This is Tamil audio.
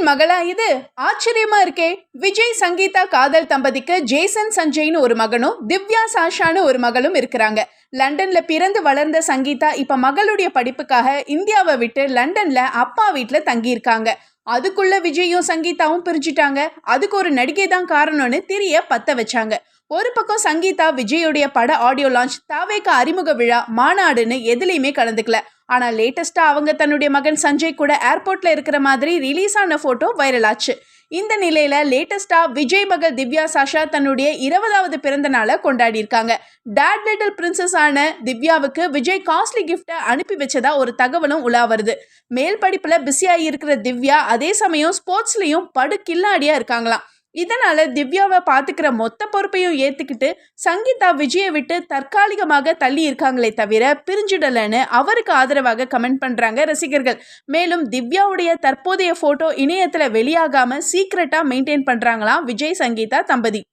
மகளா இது? ஆச்சரியமா இருக்கே. விஜய் சங்கீதா காதல் தம்பதிக்கு ஜேசன் சஞ்சய்னு ஒரு மகனும் திவ்யா சாஷான்னு ஒரு மகளும் இருக்கிறாங்க. லண்டன்ல பிறந்து வளர்ந்த சங்கீதா இப்ப மகளுடைய படிப்புக்காக இந்தியாவை விட்டு லண்டன்ல அப்பா வீட்டுல தங்கியிருக்காங்க. அதுக்குள்ள விஜயும் சங்கீதாவும் பிரிஞ்சுட்டாங்க. அதுக்கு ஒரு நடிகை தான் காரணம்னு திரிய பத்த வச்சாங்க. ஒரு பக்கம் சங்கீதா விஜயோடைய பட ஆடியோ லான்ச், தாவேகா அறிமுக விழா, மாநாடுன்னு எதுலையுமே கலந்துக்கல. ஆனா லேட்டஸ்டா அவங்க தன்னுடைய மகன் சஞ்சய் கூட ஏர்போர்ட்ல இருக்கிற மாதிரி ரிலீஸ் ஆன போட்டோ வைரல் ஆச்சு. இந்த நிலையில லேட்டஸ்டா விஜய் மகள் திவ்யா சாஷா தன்னுடைய 20வது பிறந்த நாளை கொண்டாடி இருக்காங்க. டேட் லிட்டில் பிரின்சஸ் ஆன திவ்யாவுக்கு விஜய் காஸ்ட்லி கிஃப்ட அனுப்பி வச்சதா ஒரு தகவலும் உலா வருது. மேல் படிப்புல பிஸியா இருக்கிற திவ்யா அதே சமயம் ஸ்போர்ட்ஸ்லயும் படு கில்லாடியா இருக்காங்களாம். இதனால திவ்யாவை பாத்துக்கிற மொத்த பொறுப்பையும் ஏத்துக்கிட்டு சங்கீதா விஜயை விட்டு தற்காலிகமாக தள்ளி இருக்காங்களே தவிர பிரிஞ்சிடலன்னு அவருக்கு ஆதரவாக கமெண்ட் பண்றாங்க ரசிகர்கள். மேலும் திவ்யாவுடைய தற்போதைய போட்டோ இணையத்துல வெளியாகாம சீக்கிரட்டா மெயின்டைன் பண்றாங்களாம் விஜய் சங்கீதா தம்பதி.